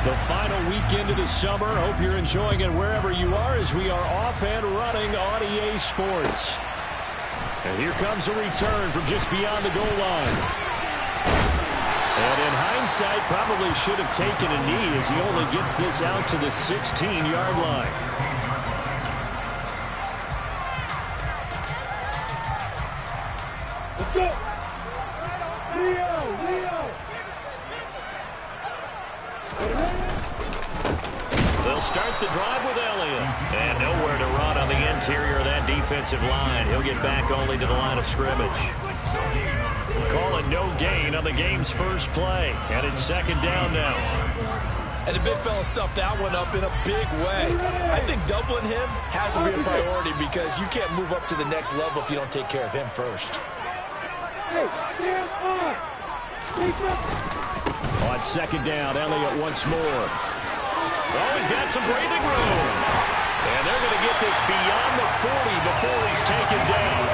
The final weekend of the summer. Hope you're enjoying it wherever you are as we are off and running on EA Sports. And here comes a return from just beyond the goal line. And in hindsight, probably should have taken a knee as he only gets this out to the 16-yard line. Let's go. Leo. They'll start the drive with Elliott. And nowhere to run on the interior of that defensive line. He'll get back only to the line of scrimmage. Call it no gain on the game's first play. And it's second down now. And the big fella stuffed that one up in a big way. I think doubling him has to be a priority because you can't move up to the next level if you don't take care of him first. On second down, Elliott once more. Oh, he's got some breathing room. And they're going to get this beyond the 40 before he's taken down.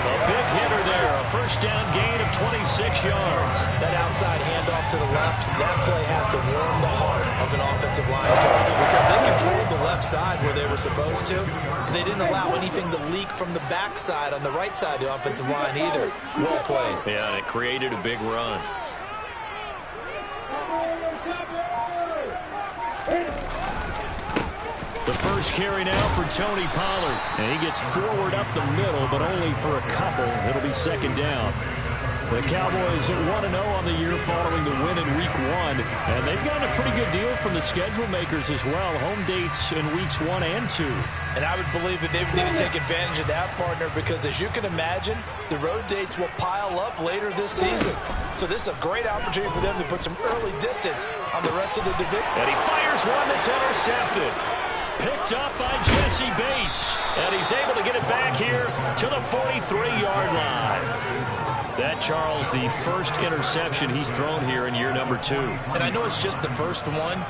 A big hitter there, a first down gain of 26 yards. That outside handoff to the left, that play has to warm the heart of an offensive line coach because they controlled the left side where they were supposed to. They didn't allow anything to leak from the backside on the right side of the offensive line either. Well played. Yeah, and it created a big run. The first carry now for Tony Pollard. And he gets forward up the middle, but only for a couple. It'll be second down. The Cowboys at 1-0 on the year following the win in Week 1. And they've gotten a pretty good deal from the schedule makers as well. Home dates in Weeks 1 and 2. And I would believe that they would need to take advantage of that, partner, because as you can imagine, the road dates will pile up later this season. So this is a great opportunity for them to put some early distance on the rest of the division. And he fires one that's intercepted. Picked up by Jesse Bates. And he's able to get it back here to the 43-yard line. That, Charles, the first interception he's thrown here in year number 2. And I know it's just the first one,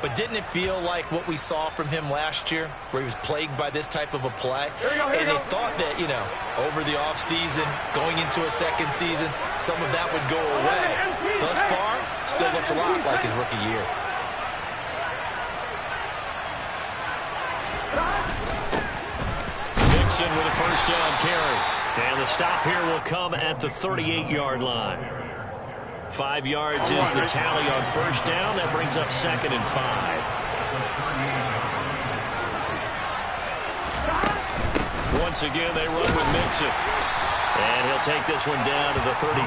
but didn't it feel like what we saw from him last year, where he was plagued by this type of a play? And they thought that, you know, over the offseason, going into a second season, some of that would go away. Thus far, still looks a lot like his rookie year. Mixon with a first down carry. And the stop here will come at the 38-yard line. 5 yards is the tally on first down. That brings up second and 5. Once again, they run with Mixon. And he'll take this one down to the 36.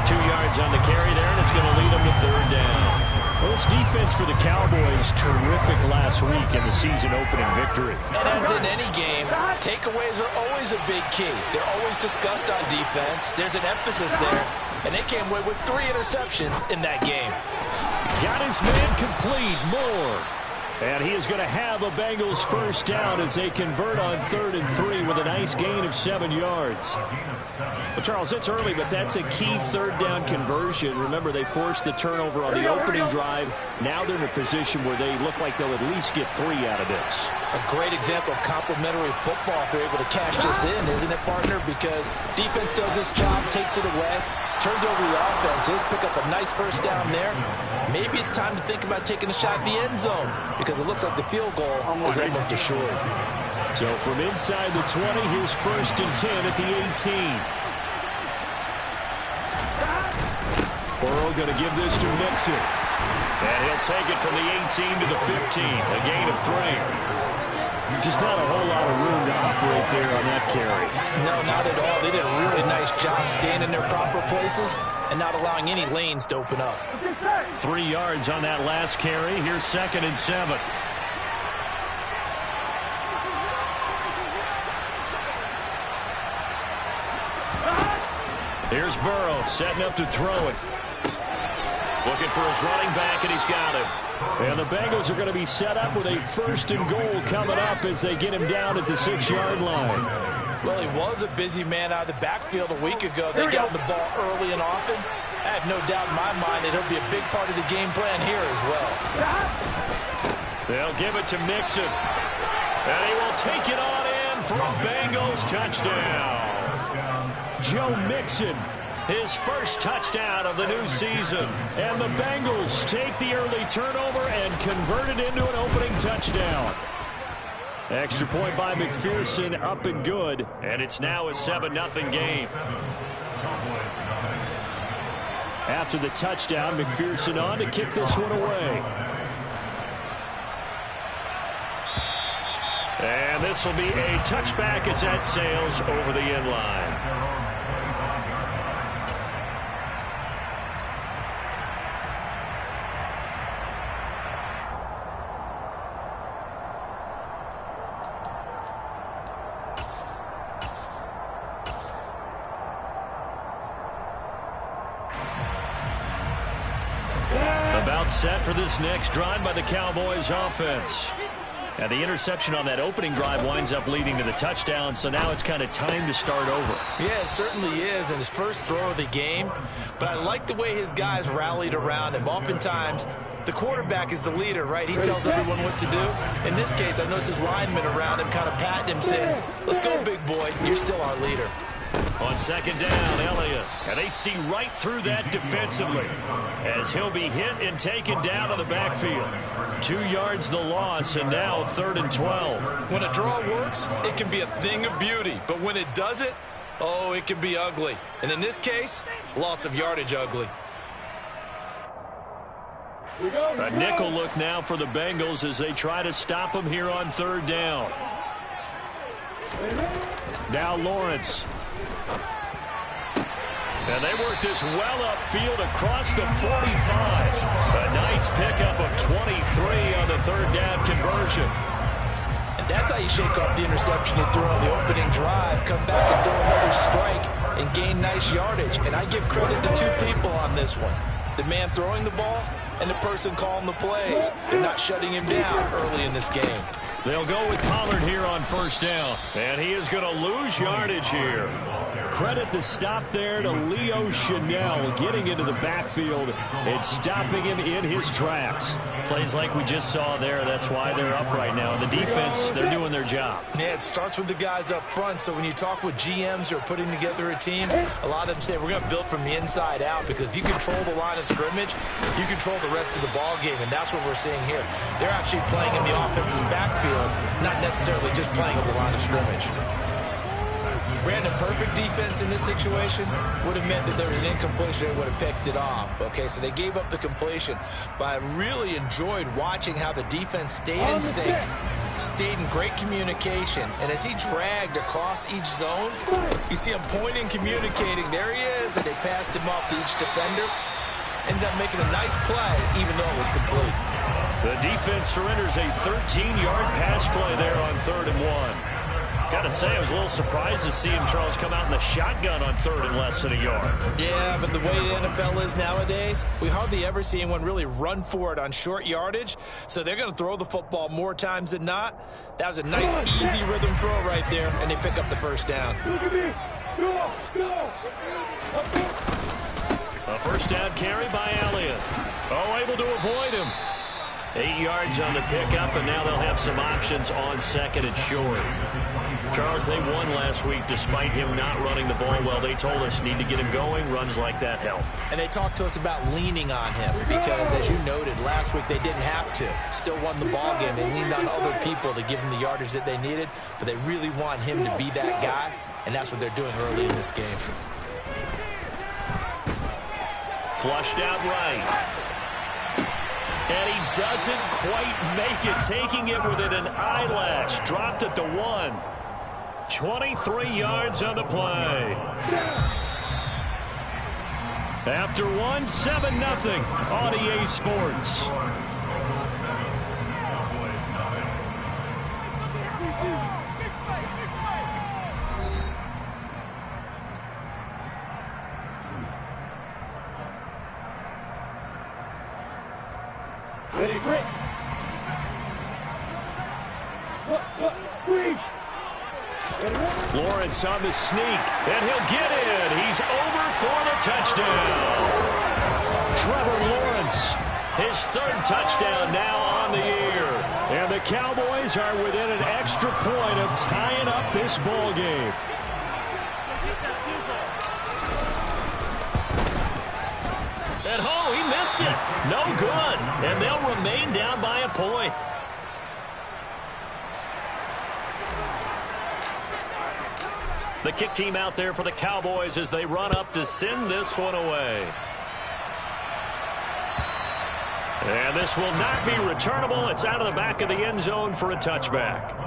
2 yards on the carry there, and it's going to lead them to third down. Well, this defense for the Cowboys, terrific last week in the season-opening victory. And as in any game, takeaways are always a big key. They're always discussed on defense. There's an emphasis there, and they came away with 3 interceptions in that game. Got his man complete, Moore. And he is going to have a Bengals first down as they convert on 3rd and 3 with a nice gain of 7 yards. Well, Charles, it's early, but that's a key third down conversion. Remember, they forced the turnover on the opening drive. Now they're in a position where they look like they'll at least get 3 out of this. A great example of complementary football if they're able to cash this in, isn't it, partner? Because defense does this job, takes it away, turns over the offense. He'll pick up a nice first down there. Maybe it's time to think about taking a shot at the end zone because it looks like the field goal is almost assured. So from inside the 20, here's 1st and 10 at the 18. Burrow going to give this to Mixon. And he'll take it from the 18 to the 15, a gain of 3. Just not a whole lot of room to operate there on that carry. No, not at all. They did a really nice job staying in their proper places and not allowing any lanes to open up. 3 yards on that last carry. Here's 2nd and 7. Here's Burrow setting up to throw it. Looking for his running back, and he's got him. And the Bengals are going to be set up with a 1st and goal coming up as they get him down at the 6-yard line. Well, he was a busy man out of the backfield a week ago. They got him the ball early and often. I have no doubt in my mind that he'll be a big part of the game plan here as well. They'll give it to Mixon. And he will take it on in for a Bengals touchdown. Joe Mixon his first touchdown of the new season. And the Bengals take the early turnover and convert it into an opening touchdown. Extra point by McPherson, up and good. And it's now a 7-0 game. After the touchdown, McPherson on to kick this one away. And this will be a touchback as that sails over the end line. About set for this next drive by the Cowboys offense. And the interception on that opening drive winds up leading to the touchdown, so now it's kind of time to start over. Yeah, it certainly is, and his first throw of the game. But I like the way his guys rallied around him. Oftentimes, the quarterback is the leader, right? He tells everyone what to do. In this case, I noticed his linemen around him kind of patting him, saying, "Let's go, big boy. You're still our leader." On second down, Elliott. And they see right through that defensively as he'll be hit and taken down to the backfield. 2 yards the loss, and now 3rd and 12. When a draw works, it can be a thing of beauty. But when it doesn't, oh, it can be ugly. And in this case, loss of yardage ugly. A nickel look now for the Bengals as they try to stop him here on 3rd down. Now Lawrence. And they work this well upfield across the 45. A nice pickup of 23 on the 3rd down conversion. And that's how you shake off the interception you threw on the opening drive. Come back and throw another strike and gain nice yardage. And I give credit to 2 people on this one. The man throwing the ball and the person calling the plays. They're not shutting him down early in this game. They'll go with Pollard here on 1st down. And he is going to lose yardage here. Credit the stop there to Leo Chanel getting into the backfield and stopping him in his tracks. Plays like we just saw there. That's why they're up right now. The defense, they're doing their job. Yeah, it starts with the guys up front. So when you talk with GMs who are putting together a team, a lot of them say we're going to build from the inside out, because if you control the line of scrimmage, you control the rest of the ball game, and that's what we're seeing here. They're actually playing in the offense's backfield, not necessarily just playing at the line of scrimmage. Ran a perfect defense in this situation would have meant that there was an incompletion and would have picked it off. Okay, so they gave up the completion. But I really enjoyed watching how the defense stayed in sync, stayed in great communication. And as he dragged across each zone, you see him pointing, communicating. There he is, and they passed him off to each defender. Ended up making a nice play, even though it was complete. The defense surrenders a 13-yard pass play there on 3rd and 1. Gotta say, I was a little surprised to see him, Charles, come out in the shotgun on 3rd and less than a yard. Yeah, but the way the NFL is nowadays, we hardly ever see anyone really run for it on short yardage. So they're going to throw the football more times than not. That was a nice, easy rhythm throw right there, and they pick up the 1st down. A 1st down carry by Elliott. Oh, able to avoid him. 8 yards on the pickup, and now they'll have some options on 2nd and short. Charles, they won last week despite him not running the ball well. They told us need to get him going. Runs like that help. And they talked to us about leaning on him because, as you noted, last week they didn't have to. Still won the ball game. They leaned on other people to give them the yardage that they needed, but they really want him to be that guy, and that's what they're doing early in this game. Flushed out right. And he doesn't quite make it, taking it within an eyelash. Dropped at the 1. 23 yards on the play. After 1, 7-0 on EA Sports. Ready, break. Lawrence on the sneak, and he'll get in. He's over for the touchdown. Trevor Lawrence, his 3rd touchdown now on the year. And the Cowboys are within an extra point of tying up this ball game. missed it. No good. And they'll remain down by a point. The kick team out there for the Cowboys as they run up to send this one away. And this will not be returnable. It's out of the back of the end zone for a touchback.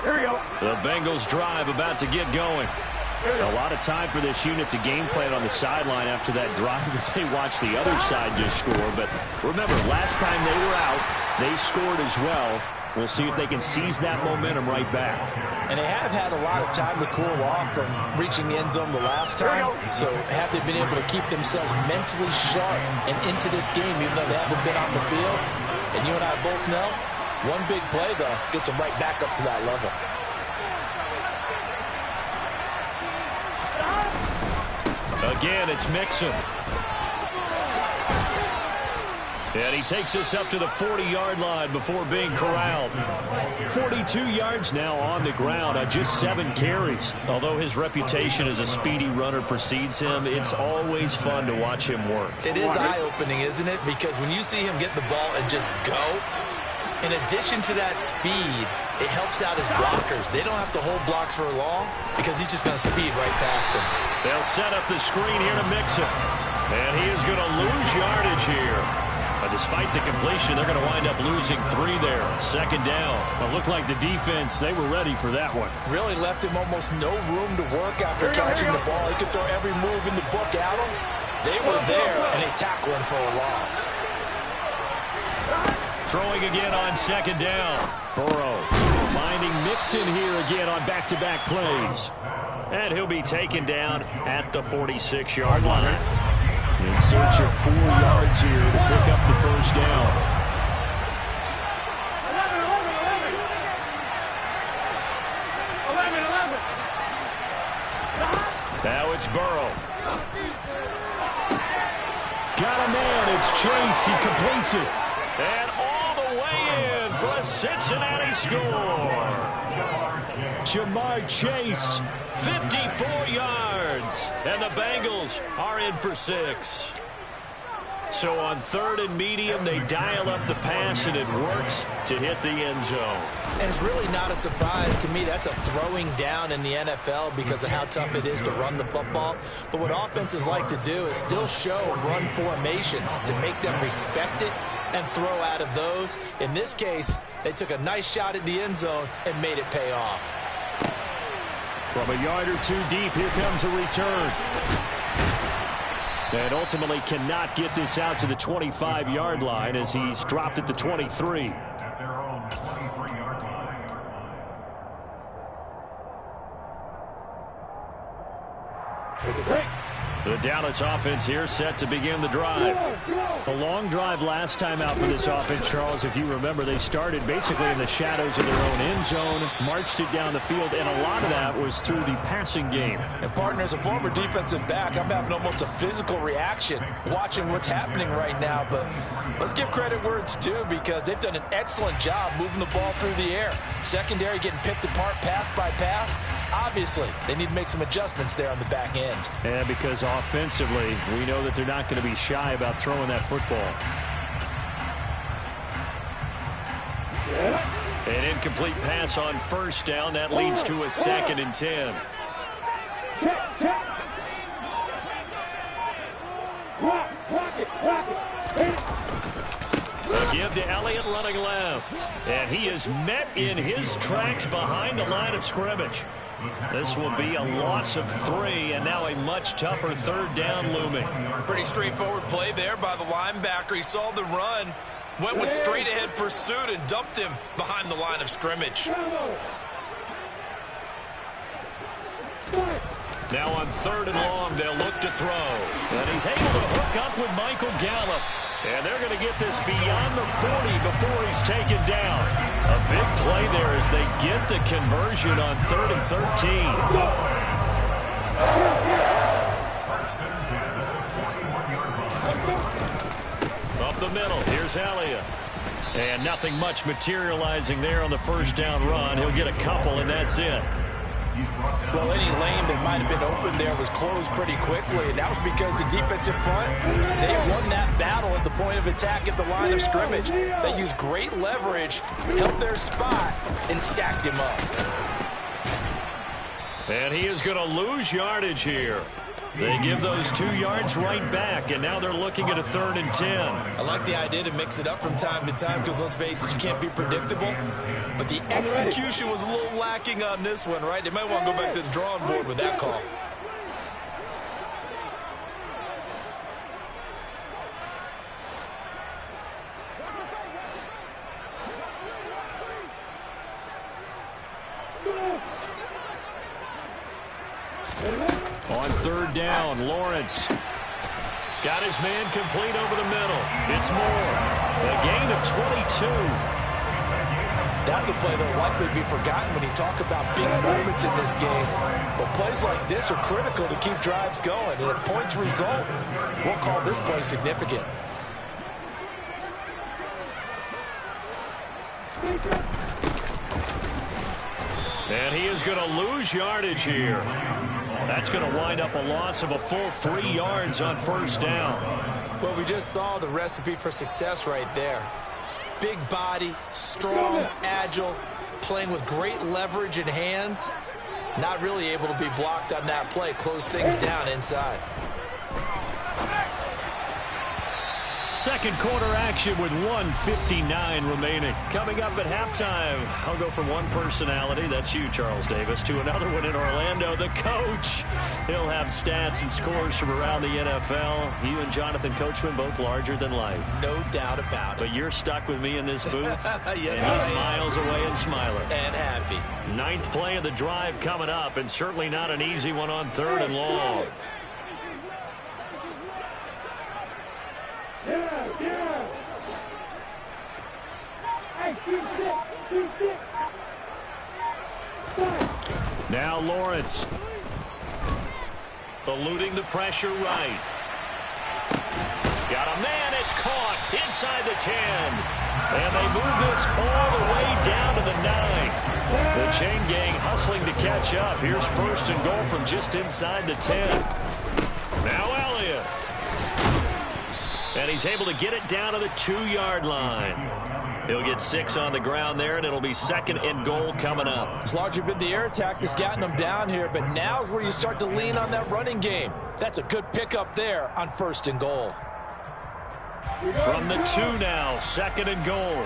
Here we go. The Bengals drive about to get going. A lot of time for this unit to game plan on the sideline after that drive that they watched the other side just score. But remember, last time they were out, they scored as well. We'll see if they can seize that momentum right back. And they have had a lot of time to cool off from reaching the end zone the last time. So have they been able to keep themselves mentally sharp and into this game, even though they haven't been on the field? And you and I both know, one big play, though, gets them right back up to that level. Again, it's Mixon. And he takes us up to the 40-yard line before being corralled. 42 yards now on the ground on just 7 carries. Although his reputation as a speedy runner precedes him, it's always fun to watch him work. It is eye-opening, isn't it? Because when you see him get the ball and just go, in addition to that speed, it helps out his blockers. They don't have to hold blocks for long because he's just going to speed right past them. They'll set up the screen here to Mixon. And he is going to lose yardage here. But despite the completion, they're going to wind up losing 3 there. Second down. It looked like the defense, they were ready for that one. Really left him almost no room to work after catching the ball. He could throw every move in the book at him. They were there, and they tackled him for a loss. Throwing again on second down. Burrow finding Mixon here again on back-to-back plays. And he'll be taken down at the 46-yard line. In search of 4 yards here to pick up the first down. Now it's Burrow. Got a man. It's Chase. He completes it. And all the way in for a Cincinnati score. Jamar Chase, 54 yards. And the Bengals are in for 6. So on 3rd and medium, they dial up the pass, and it works to hit the end zone. And it's really not a surprise to me. That's a throwing down in the NFL because of how tough it is to run the football. But what offenses like to do is still show run formations to make them respect it and throw out of those. In this case, they took a nice shot at the end zone and made it pay off. From a yard or 2 deep, here comes a return. And ultimately cannot get this out to the 25-yard line as he's dropped at the 23. The Dallas offense here set to begin the drive. A long drive last time out for this offense, Charles. If you remember, they started basically in the shadows of their own end zone, marched it down the field, and a lot of that was through the passing game. And partner, as a former defensive back, I'm having almost a physical reaction watching what's happening right now. But let's give credit where it's due because they've done an excellent job moving the ball through the air. Secondary getting picked apart pass by pass. Obviously, they need to make some adjustments there on the back end. And because offensively, we know that they're not going to be shy about throwing that football. An incomplete pass on first down. That leads to a 2nd and 10. A give to Elliott running left. And he is met in his tracks behind the line of scrimmage. This will be a loss of 3, and now a much tougher 3rd down looming. Pretty straightforward play there by the linebacker. He saw the run, went with straight-ahead pursuit, and dumped him behind the line of scrimmage. Now on 3rd and long, they'll look to throw. And he's able to hook up with Michael Gallup. And they're going to get this beyond the 40 before he's taken down. A big play there as they get the conversion on 3rd and 13. Up the middle, here's Elliott. And nothing much materializing there on the first down run. He'll get a couple, and that's it. Well, any lane that might have been open there was closed pretty quickly, and that was because the defensive front, they won that battle at the point of attack at the line of scrimmage. They used great leverage, held their spot, and stacked him up. And he is going to lose yardage here. They give those 2 yards right back, and now they're looking at a 3rd and 10. I like the idea to mix it up from time to time because, let's face it, you can't be predictable. But the execution was a little lacking on this one, right? They might want to go back to the drawing board with that call. On 3rd down, Lawrence got his man complete over the middle. It's Moore. A gain of 22. That's a play that will likely be forgotten when you talk about big moments in this game. But plays like this are critical to keep drives going. And if points result, we'll call this play significant. And he is going to lose yardage here. That's going to wind up a loss of a full 3 yards on 1st down. Well, we just saw the recipe for success right there. Big body, strong, agile, playing with great leverage in hands. Not really able to be blocked on that play. Close things down inside. Second quarter action with 1:59 remaining. Coming up at halftime, I'll go from one personality, that's you, Charles Davis, to another one in Orlando, the coach. He'll have stats and scores from around the NFL. You and Jonathan Coachman both larger than life. No doubt about it. But you're stuck with me in this booth. Yes, and he's miles away and smiling. And happy. 9th play of the drive coming up, and certainly not an easy one on 3rd and long. Now Lawrence eluding the pressure right. Got a man, it's caught inside the 10. And they move this all the way down to the 9. The chain gang hustling to catch up. Here's 1st and goal from just inside the 10. Now Elliott. And he's able to get it down to the 2-yard line. He'll get 6 on the ground there, and it'll be 2nd and goal coming up. It's largely been the air attack that's gotten them down here, but now is where you start to lean on that running game. That's a good pickup there on 1st and goal. From the 2 now, 2nd and goal.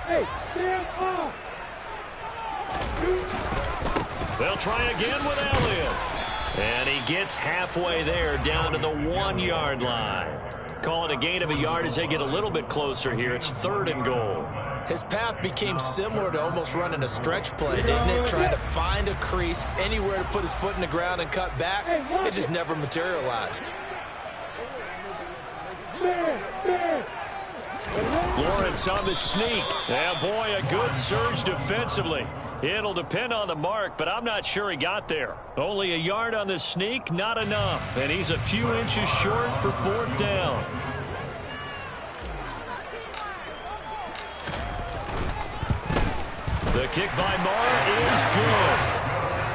Hey, stand off. They'll try again with Elliott. And he gets halfway there down to the 1-yard line. Call it a gain of a yard as they get a little bit closer here. It's 3rd and goal. His path became similar to almost running a stretch play, didn't it? Trying to find a crease, anywhere to put his foot in the ground and cut back. It just never materialized. Lawrence on the sneak. Yeah, boy, a good surge defensively. It'll depend on the mark, but I'm not sure he got there. Only a yard on the sneak, not enough. And he's a few inches short for 4th down. The kick by Marr is good.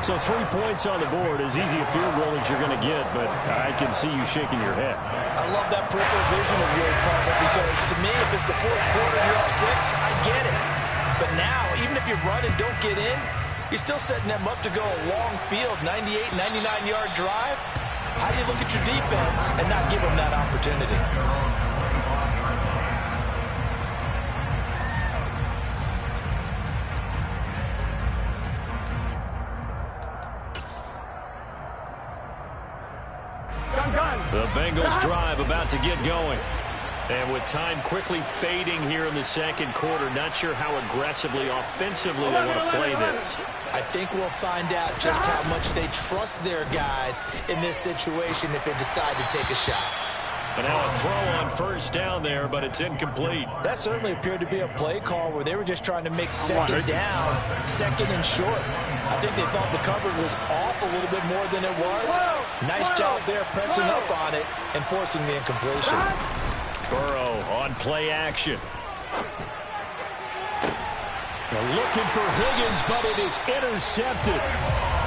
So 3 points on the board, as easy a field goal as you're going to get, but I can see you shaking your head. I love that peripheral vision of yours, partner, because to me, if it's the 4th quarter and you're up 6, I get it. But now, even if you run and don't get in, you're still setting them up to go a long field, 98, 99-yard drive. How do you look at your defense and not give them that opportunity? The Bengals drive about to get going. And with time quickly fading here in the 2nd quarter, not sure how aggressively, offensively they want to play this. I think we'll find out just how much they trust their guys in this situation if they decide to take a shot. And now a throw on first down there, but it's incomplete. That certainly appeared to be a play call where they were just trying to make second down, second and short. I think they thought the coverage was off a little bit more than it was. Nice job there pressing up on it and forcing the incompletion. Burrow on play action. They're looking for Higgins, but it is intercepted.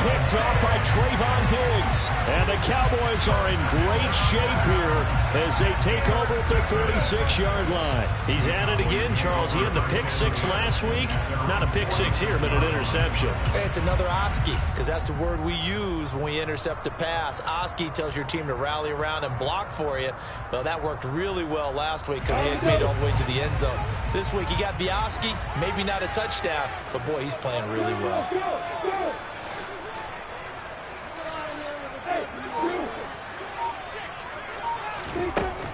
Picked off by Trayvon Diggs. And the Cowboys are in great shape here as they take over at their 46-yard line. He's at it again, Charles. He had the pick six last week. Not a pick six here, but an interception. Hey, it's another Oski, because that's the word we use when we intercept a pass. Oski tells your team to rally around and block for you. Well, that worked really well last week because he had made it all the way to the end zone. This week he got the Oski, maybe not a touchdown, but boy, he's playing really well.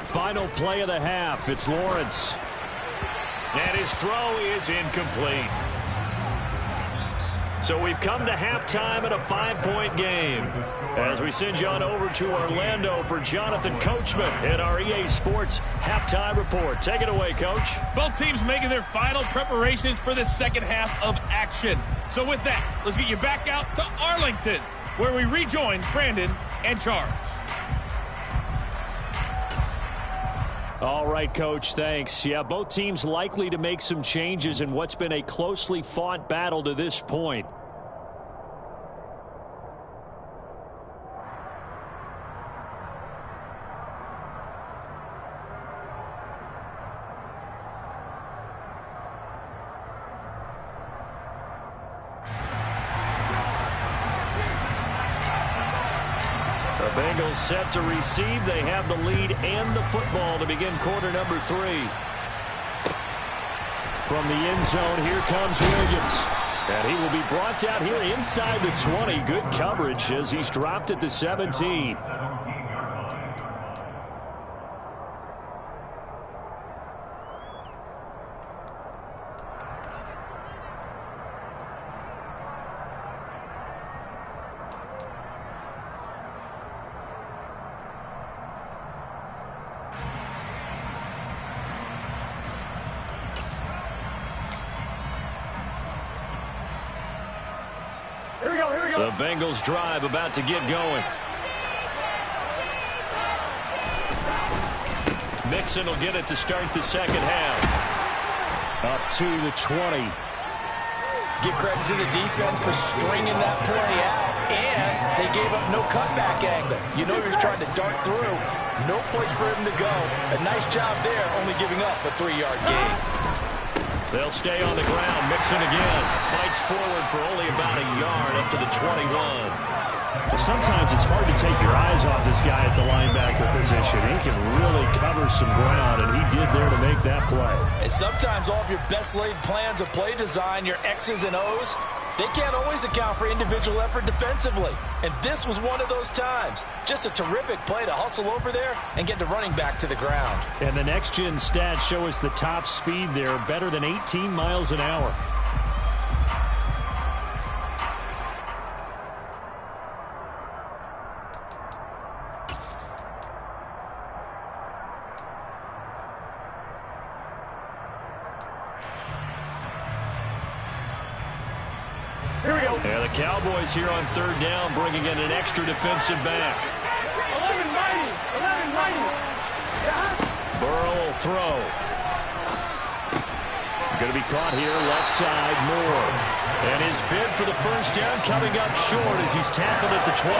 Final play of the half. It's Lawrence. And his throw is incomplete. So we've come to halftime in a 5-point game. As we send you on over to Orlando for Jonathan Coachman in our EA Sports Halftime Report. Take it away, Coach. Both teams making their final preparations for the second half of action. So with that, let's get you back out to Arlington, where we rejoin Brandon and Charles. All right, Coach, thanks. Yeah, both teams likely to make some changes in what's been a closely fought battle to this point. Bengals set to receive. They have the lead and the football to begin quarter number 3. From the end zone, here comes Williams. And he will be brought down here inside the 20. Good coverage as he's dropped at the 17. The Bengals drive about to get going. Mixon will get it to start the second half. Up to the 20. Give credit to the defense for stringing that play out, and they gave up no cutback angle. You know he was trying to dart through. No place for him to go. A nice job there, only giving up a 3-yard gain. They'll stay on the ground. Mixon again. Fights forward for only about a yard up to the 21. Well, sometimes it's hard to take your eyes off this guy at the linebacker position. He can really cover some ground, and he did there to make that play. And sometimes all of your best laid plans of play design, your X's and O's, they can't always account for individual effort defensively. And this was one of those times. Just a terrific play to hustle over there and get the running back to the ground. And the next-gen stats show us the top speed there, better than 18 miles an hour. Yeah, the Cowboys here on third down, bringing in an extra defensive back. 11-90. Burrow will throw. Going to be caught here, left side, Moore. And his bid for the first down coming up short as he's tackled at the 25.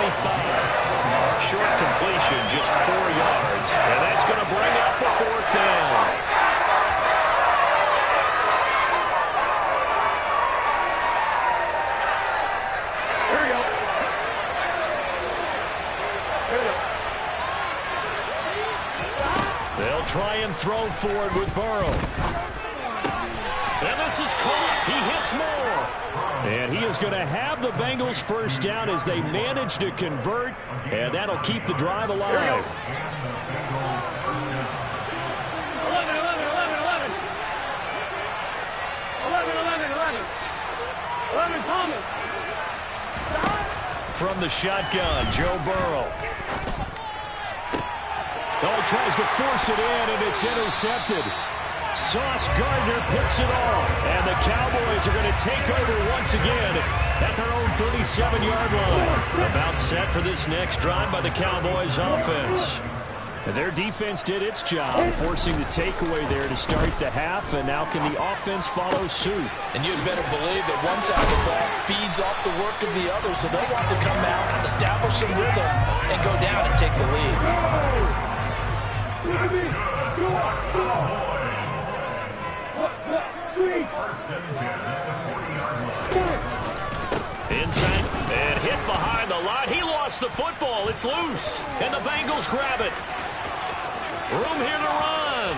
Short completion, just 4 yards. And that's going to bring up the fourth down. They'll try and throw forward with Burrow. And this is caught. He hits Moore. And he is going to have the Bengals first down as they manage to convert. And that'll keep the drive alive. 11, Thomas. From the shotgun, Joe Burrow. Oh, he tries to force it in, and it's intercepted. Sauce Gardner picks it off. And the Cowboys are going to take over once again at their own 37-yard line. About set for this next drive by the Cowboys offense. Their defense did its job, forcing the takeaway there to start the half, and now can the offense follow suit? And you'd better believe that one side of the ball feeds off the work of the other, so they'll want to come out, establish some rhythm, and go down and take the lead. Inside, and hit behind the line. He lost the football. It's loose, and the Bengals grab it. Room here to run.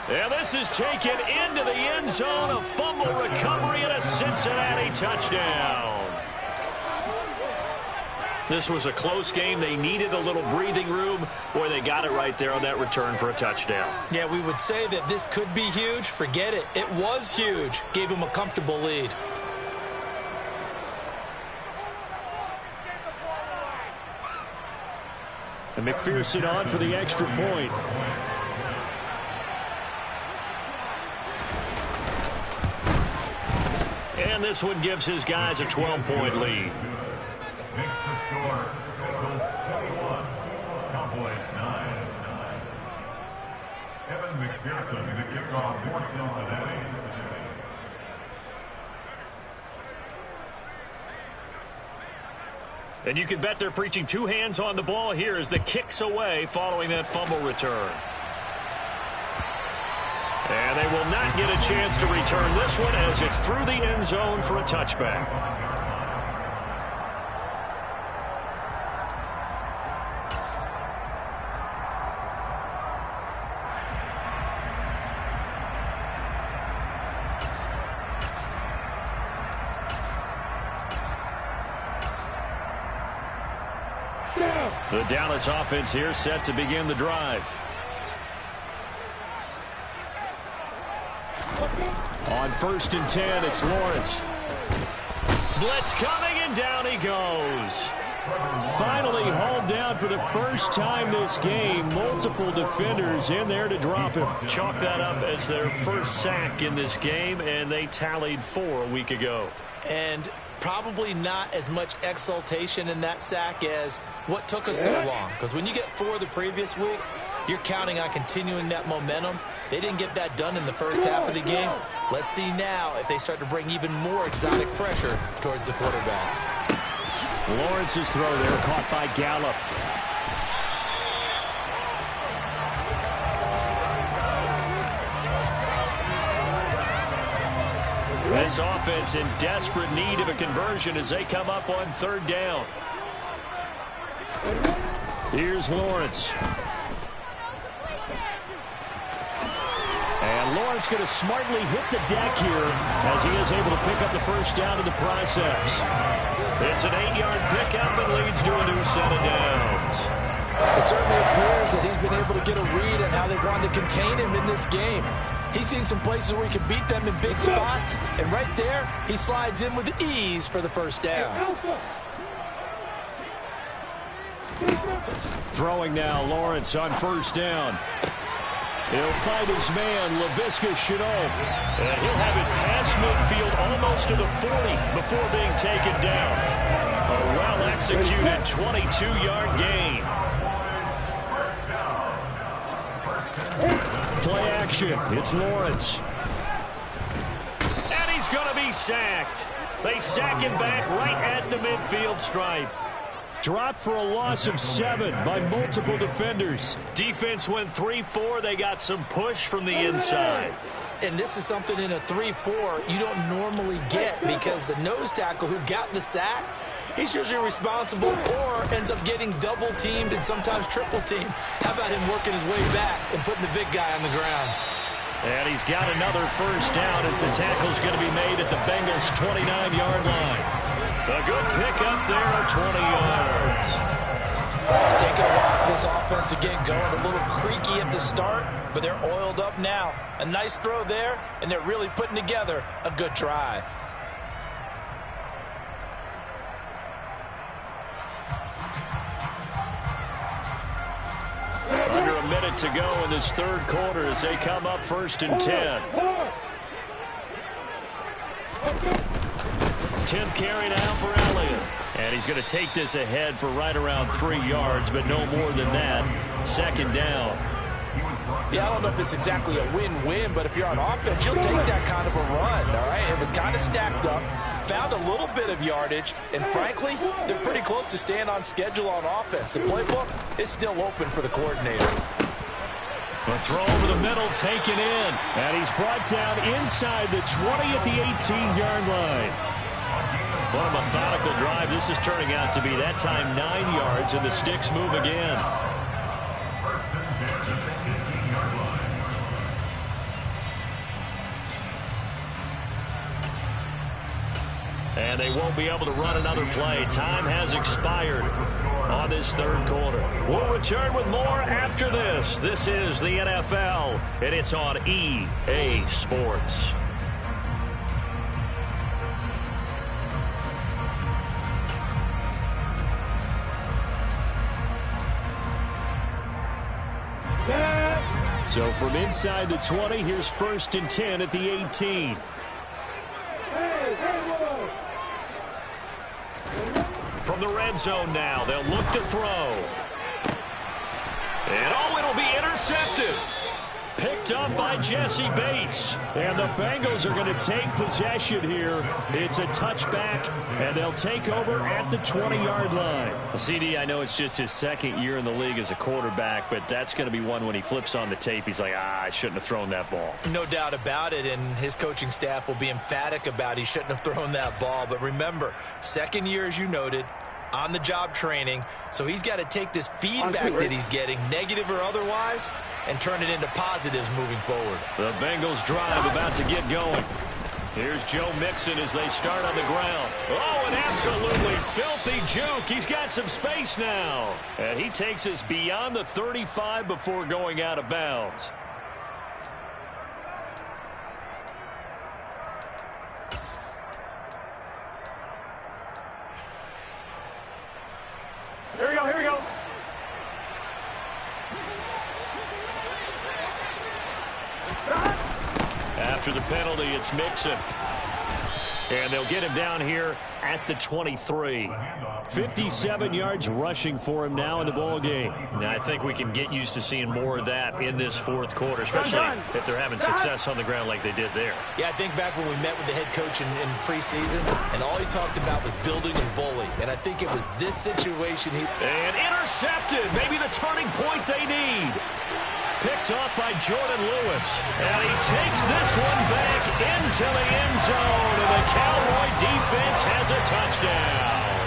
And this is taken into the end zone. A fumble recovery and a Cincinnati touchdown. This was a close game. They needed a little breathing room. Boy, they got it right there on that return for a touchdown. Yeah, we would say that this could be huge. Forget it. It was huge. Gave him a comfortable lead. And McPherson on for the extra point. And this one gives his guys a 12-point lead. Makes the score. Bengals 21. Cowboys 9. Evan McPherson in the kickoff for Cincinnati. And you can bet they're preaching two hands on the ball here as the kick's away following that fumble return. And they will not get a chance to return this one as it's through the end zone for a touchback. The Dallas offense here set to begin the drive. On 1st and 10, it's Lawrence. Blitz coming, and down he goes. Finally hauled down for the first time this game. Multiple defenders in there to drop him. Chalk that up as their first sack in this game, and they tallied 4 a week ago. And probably not as much exultation in that sack as what took us so long. Because when you get 4 the previous week, you're counting on continuing that momentum. They didn't get that done in the first half of the game. Let's see now if they start to bring even more exotic pressure towards the quarterback. Lawrence's throw there caught by Gallup. This offense in desperate need of a conversion as they come up on 3rd down. Here's Lawrence. And Lawrence going to smartly hit the deck here as he is able to pick up the first down in the process. It's an 8-yard pickup and leads to a new set of downs. It certainly appears that he's been able to get a read on how they've wanted to contain him in this game. He's seen some places where he can beat them in big spots, and right there, he slides in with ease for the first down. Throwing now, Lawrence on 1st down. He'll find his man, Laviska Shenault. And he'll have it past midfield almost to the 40 before being taken down. A well-executed 22-yard gain. Play action. It's Lawrence. And he's going to be sacked. They sack him back right at the midfield stripe. Dropped for a loss of 7 by multiple defenders. Defense went 3-4. They got some push from the inside. And this is something in a 3-4 you don't normally get because the nose tackle who got the sack, he's usually responsible or ends up getting double-teamed and sometimes triple-teamed. How about him working his way back and putting the big guy on the ground? And he's got another first down as the tackle's going to be made at the Bengals' 29-yard line. A good pickup there of 20 yards. It's taken a while for this offense to get going. A little creaky at the start, but they're oiled up now. A nice throw there, and they're really putting together a good drive. minute to go in this third quarter as they come up 1st and 10. 10th carry now for Elliott. And he's going to take this ahead for right around 3 yards, but no more than that. 2nd down. Yeah, I don't know if it's exactly a win-win, but if you're on offense, you'll take that kind of a run, all right? It was kind of stacked up, found a little bit of yardage, and frankly, they're pretty close to staying on schedule on offense. The playbook is still open for the coordinator. A throw over the middle, taken in. And he's brought down inside the 20 at the 18-yard line. What a methodical drive this is turning out to be. That time 9 yards, and the sticks move again. And they won't be able to run another play. Time has expired on this third quarter. We'll return with more after this. This is the NFL, and it's on EA Sports. So from inside the 20, here's 1st and 10 at the 18. From the red zone now, they'll look to throw. And oh, it'll be intercepted. Picked up by Jesse Bates. And the Bengals are going to take possession here. It's a touchback, and they'll take over at the 20-yard line. CD, I know it's just his 2nd year in the league as a quarterback, but that's going to be one when he flips on the tape. He's like, I shouldn't have thrown that ball. No doubt about it, and his coaching staff will be emphatic about he shouldn't have thrown that ball. But remember, 2nd year, as you noted, on-the-job training, so he's got to take this feedback that he's getting, negative or otherwise, and turn it into positives moving forward. The Bengals drive about to get going. Here's Joe Mixon as they start on the ground. Oh, an absolutely filthy juke. He's got some space now. And he takes us beyond the 35 before going out of bounds. Here we go, here we go. After the penalty, it's Mixon. And they'll get him down here at the 23. 57 yards rushing for him now in the ball game. Now, I think we can get used to seeing more of that in this fourth quarter, especially if they're having success on the ground like they did there. Yeah, I think back when we met with the head coach in preseason, and all he talked about was building and bully. And I think it was this situation. And intercepted. Maybe the turning point they need. Picked off by Jordan Lewis. And he takes this one back into the end zone. And the Cowboy defense has a touchdown.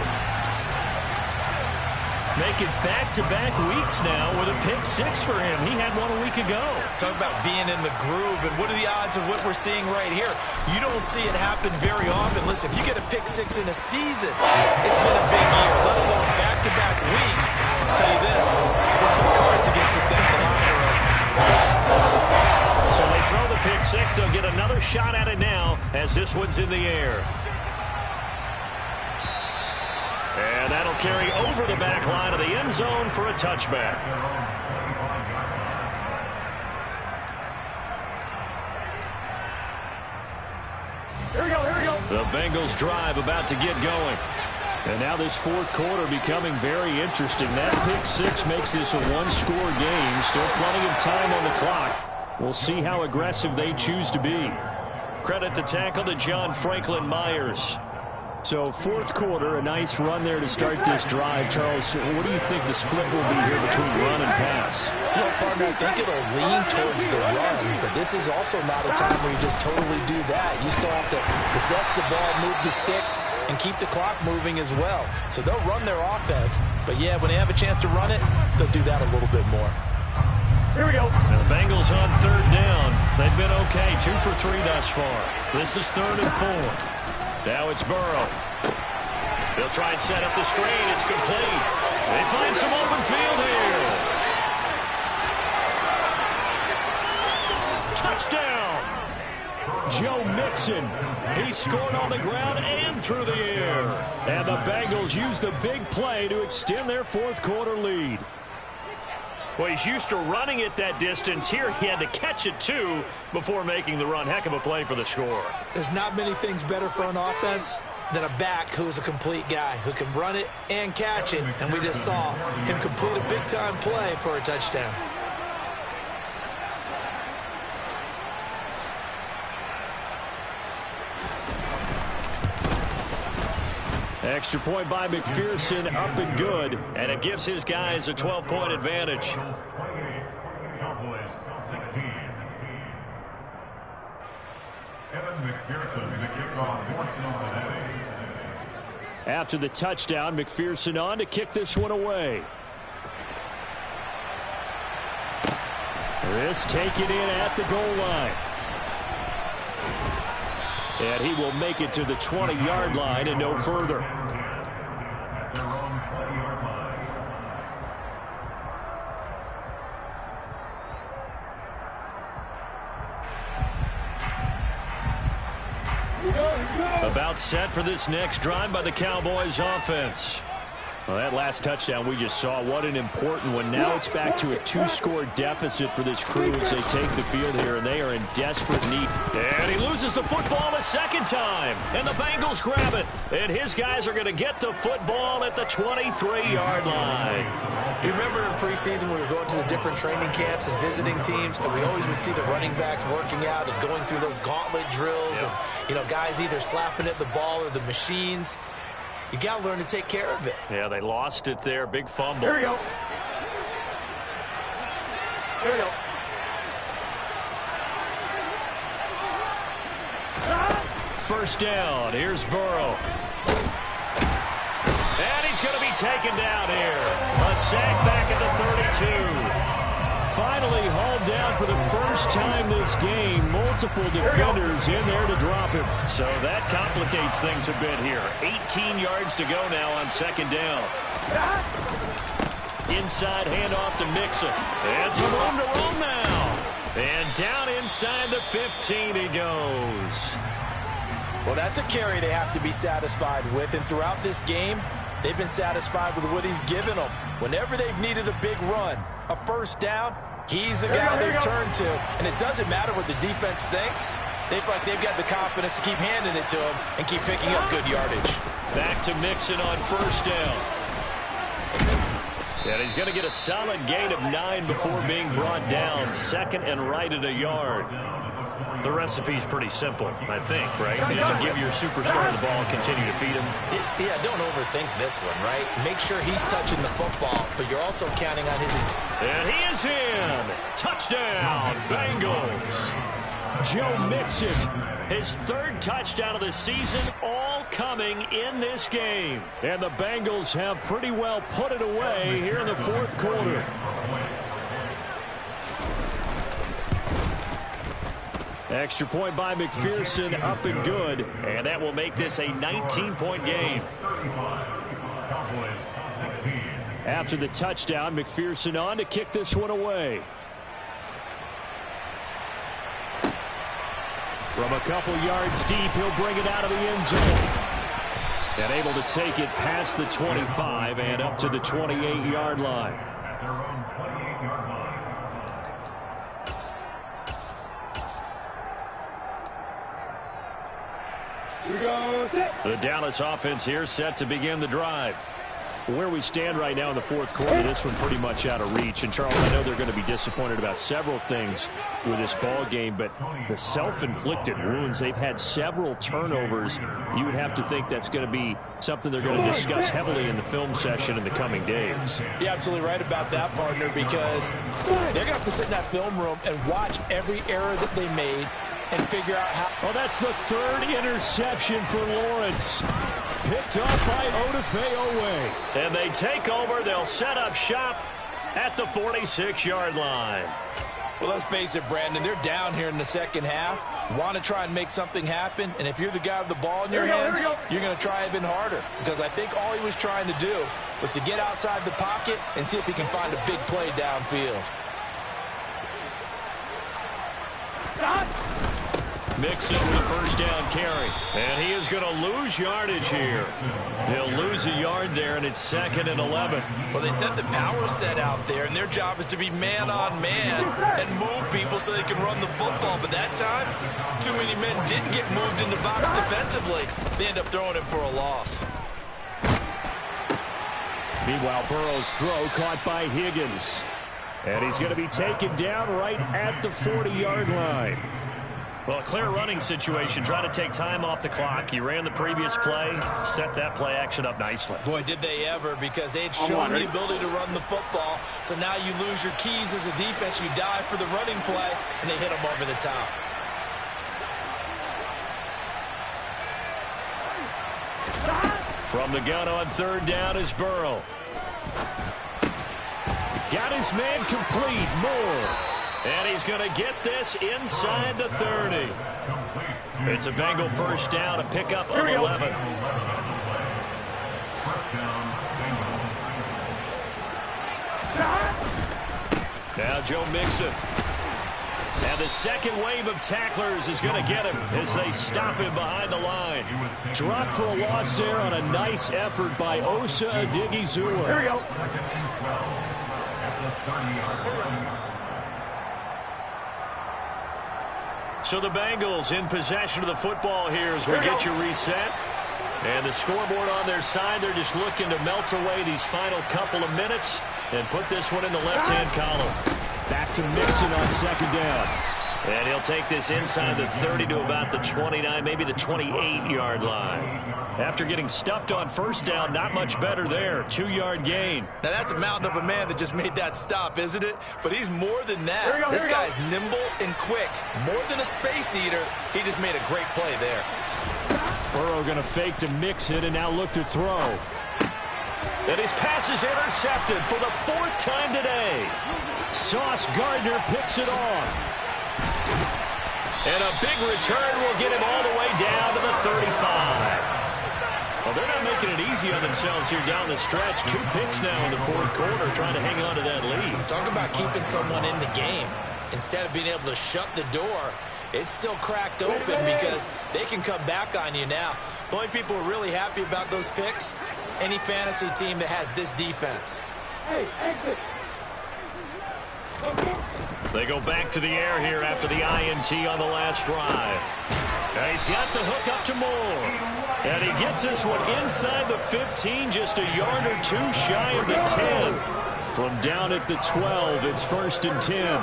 Making back-to-back weeks now with a pick 6 for him. He had one a week ago. Talk about being in the groove, and what are the odds of what we're seeing right here? You don't see it happen very often. Listen, if you get a pick 6 in a season, it's been a big year, let alone back-to-back weeks. I'll tell you this, I'm going to put cards against this guy in the locker room. So they throw the pick 6. They'll get another shot at it now as this one's in the air. And that'll carry over the back line of the end zone for a touchback. Here we go, here we go. The Bengals drive about to get going. And now this fourth quarter becoming very interesting. That pick 6 makes this a one-score game. Still plenty of time on the clock. We'll see how aggressive they choose to be. Credit the tackle to John Franklin Myers. So fourth quarter, a nice run there to start this drive. Charles, what do you think the split will be here between run and pass? Well, partner, I think it'll lean towards the run, but this is also not a time where you just totally do that. You still have to possess the ball, move the sticks, and keep the clock moving as well. So they'll run their offense, but yeah, when they have a chance to run it, they'll do that a little bit more. Here we go. And the Bengals on third down. They've been okay, 2 for 3 thus far. This is 3rd and 4. Now it's Burrow. They'll try and set up the screen. It's complete. They find some open field here. Touchdown! Joe Mixon. He scored on the ground and through the air. And the Bengals use the big play to extend their fourth quarter lead. Well, he's used to running it that distance. Here he had to catch it, too, before making the run. Heck of a play for the score. There's not many things better for an offense than a back who's a complete guy, who can run it and catch it. And we just saw him complete a big-time play for a touchdown. Extra point by McPherson, up and good, and it gives his guys a 12-point advantage. Cowboys 16. Evan McPherson, the kickoff for Cincinnati. After the touchdown, McPherson on to kick this one away. This taken in at the goal line. And he will make it to the 20-yard line and no further. At their own 20-yard line. About set for this next drive by the Cowboys offense. Well, that last touchdown we just saw, what an important one. Now it's back to a 2-score deficit for this crew as they take the field here, and they are in desperate need. And he loses the football a second time, and the Bengals grab it. And his guys are going to get the football at the 23-yard line. You remember in preseason we were going to the different training camps and visiting teams, and we always would see the running backs working out and going through those gauntlet drills, and, you know, guys either slapping at the ball or the machines. You got to learn to take care of it. Yeah, they lost it there. Big fumble. Here we go. Here we go. First down. Here's Burrow. And he's going to be taken down here. A sack back at the 32. Finally hauled down for the first time this game. Multiple defenders in there to drop him. So that complicates things a bit here. 18 yards to go now on second down. Inside handoff to Mixon. And some room to roam now. And down inside the 15 he goes. Well, that's a carry they have to be satisfied with. And throughout this game, they've been satisfied with what he's given them. Whenever they've needed a big run, a first down, he's the guy they've turned to. And it doesn't matter what the defense thinks. They feel like they've got the confidence to keep handing it to him and keep picking up good yardage. Back to Mixon on first down. And he's going to get a solid gain of 9 before being brought down. Second and right at a yard. The recipe's pretty simple, I think, right? You can give your superstar the ball and continue to feed him. Yeah, don't overthink this one, right? Make sure he's touching the football, but you're also counting on his... And he is in. Touchdown, Bengals. Joe Mixon, his third touchdown of the season, all coming in this game. And the Bengals have pretty well put it away here in the fourth quarter. Extra point by McPherson, up and good. And that will make this a 19-point game. After the touchdown, McPherson on to kick this one away. From a couple yards deep, he'll bring it out of the end zone. And able to take it past the 25 and up to the 28-yard line. At their own 28-yard line. The Dallas offense here set to begin the drive. Where we stand right now in the fourth quarter, this one pretty much out of reach. And, Charles, I know they're going to be disappointed about several things with this ball game, but the self-inflicted wounds, they've had several turnovers. You would have to think that's going to be something they're going to discuss heavily in the film session in the coming days. You're absolutely right about that, partner, because they're going to have to sit in that film room and watch every error that they made and figure out how... Well, that's the third interception for Lawrence. Picked up by Odafe Owe. And they take over. They'll set up shop at the 46-yard line. Well, let's face it, Brandon. They're down here in the second half. Want to try and make something happen. And if you're the guy with the ball in your hands, you're going to try even harder. Because I think all he was trying to do was to get outside the pocket and see if he can find a big play downfield. Mixon with a first down carry. And he is going to lose yardage here. He'll lose a yard there, and it's 2nd and 11. Well, they set the power set out there, and their job is to be man-on-man and move people so they can run the football. But that time, too many men didn't get moved in the box defensively. They end up throwing it for a loss. Meanwhile, Burrow's throw caught by Higgins. And he's going to be taken down right at the 40-yard line. Well, a clear running situation. Trying to take time off the clock. He ran the previous play, set that play action up nicely. Boy, did they ever, because they had shown the ability to run the football. So now you lose your keys as a defense. You dive for the running play, and they hit them over the top. From the gun on 3rd down is Burrow. Got his man complete. Moore. And he's going to get this inside the 30. It's a Bengal first down, a pickup of 11. Now Joe Mixon. And the second wave of tacklers is going to get him as they stop him behind the line. Dropped for a loss there on a nice effort by Osa Odighizuwa. Here we go. So the Bengals in possession of the football here as we get you reset. And the scoreboard on their side, they're just looking to melt away these final couple of minutes and put this one in the left-hand column. Back to Mixon on 2nd down. And he'll take this inside the 30 to about the 29, maybe the 28-yard line. After getting stuffed on 1st down, not much better there. 2-yard gain. Now, that's a mountain of a man that just made that stop, isn't it? But he's more than that. This guy's nimble and quick. More than a space eater, he just made a great play there. Burrow going to fake to Mixon and now look to throw. And his pass is intercepted for the 4th time today. Sauce Gardner picks it off. And a big return will get him all the way down to the 35. Well, they're not making it easy on themselves here down the stretch. 2 picks now in the 4th quarter, trying to hang on to that lead. Talk about keeping someone in the game. Instead of being able to shut the door, it's still cracked open because they can come back on you now. The only people who are really happy about those picks, any fantasy team that has this defense. Hey, exit. They go back to the air here after the INT on the last drive. And he's got the hook up to Moore. And he gets this one inside the 15, just a yard or 2 shy of the 10. From down at the 12, it's 1st and 10.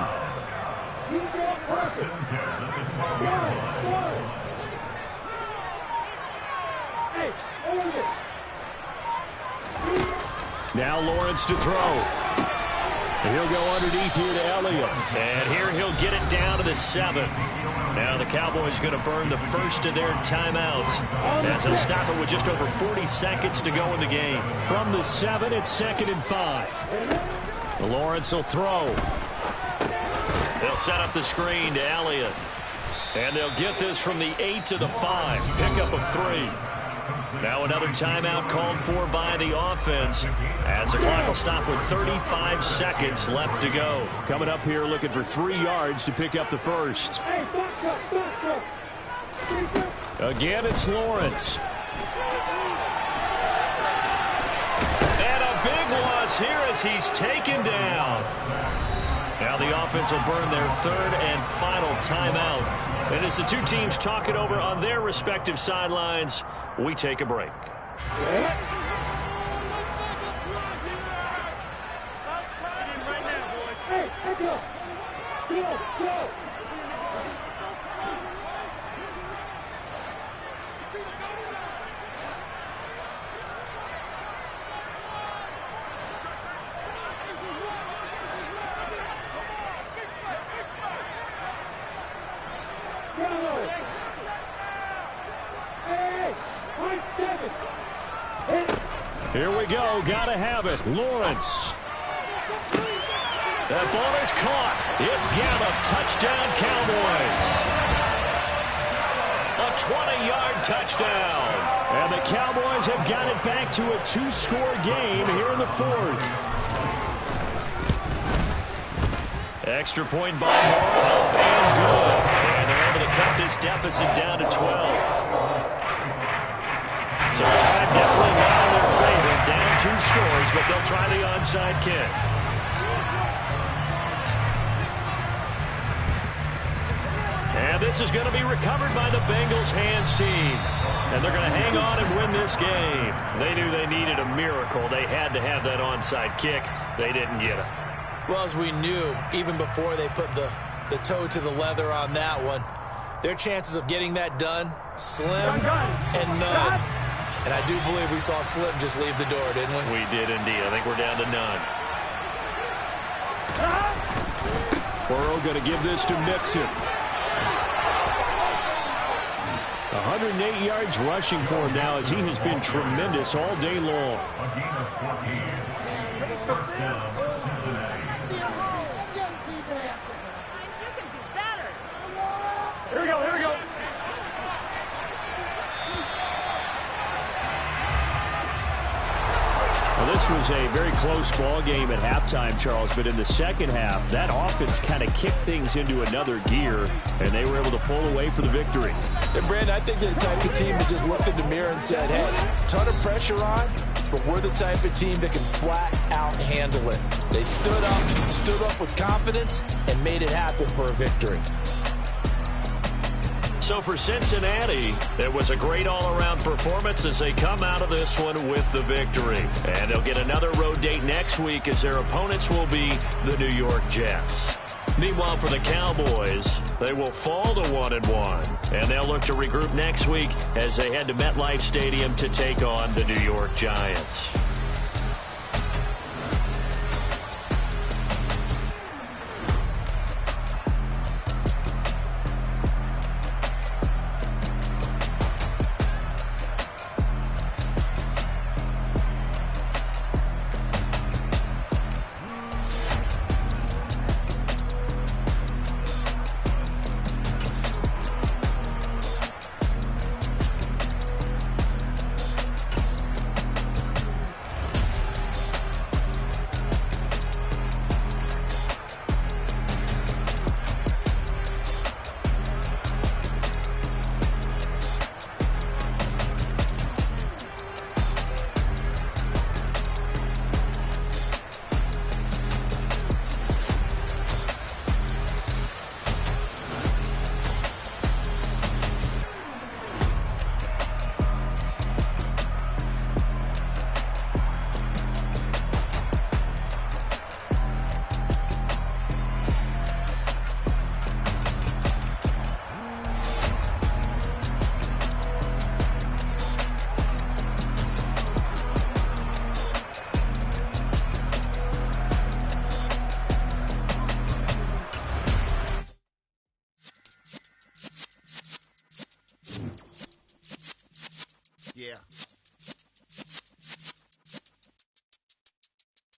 Now Lawrence to throw. He'll go underneath here to Elliott. And here he'll get it down to the 7. Now the Cowboys going to burn the first of their timeouts as he'll stop it with just over 40 seconds to go in the game. From the 7, it's 2nd and 5. Lawrence will throw. They'll set up the screen to Elliott. And they'll get this from the 8 to the 5. Pickup of 3. Now another timeout called for by the offense as the clock will stop with 35 seconds left to go. Coming up here looking for 3 yards to pick up the first. Again, it's Lawrence. And a big loss here as he's taken down. Now the offense will burn their 3rd and final timeout. And as the 2 teams talk it over on their respective sidelines, we take a break. Here we go. Gotta have it. Lawrence. That ball is caught. It's Gallup. Touchdown, Cowboys. A 20-yard touchdown. And the Cowboys have got it back to a 2-score game here in the 4th. Extra point by Moore. Up and good. And they're able to cut this deficit down to 12. So time definitely not in their favor. Down 2 scores, but they'll try the onside kick. And this is going to be recovered by the Bengals hands team. And they're going to hang on and win this game. They knew they needed a miracle. They had to have that onside kick. They didn't get it. Well, as we knew, even before they put the toe to the leather on that one, their chances of getting that done, slim and none. And I do believe we saw Slim just leave the door, didn't we? We did indeed. I think we're down to none. Burrow going to give this to Mixon. 108 yards rushing for him now as he has been tremendous all day long. Here we go, here we go. Well, this was a very close ball game at halftime, Charles, but in the second half, that offense kind of kicked things into another gear, and they were able to pull away for the victory. And, Brandon, I think they're the type of team that just looked in the mirror and said, hey, ton of pressure on, but we're the type of team that can flat out handle it. They stood up with confidence, and made it happen for a victory. So for Cincinnati, it was a great all-around performance as they come out of this one with the victory. And they'll get another road date next week as their opponents will be the New York Jets. Meanwhile, for the Cowboys, they will fall to 1-1. And they'll look to regroup next week as they head to MetLife Stadium to take on the New York Giants. Yeah.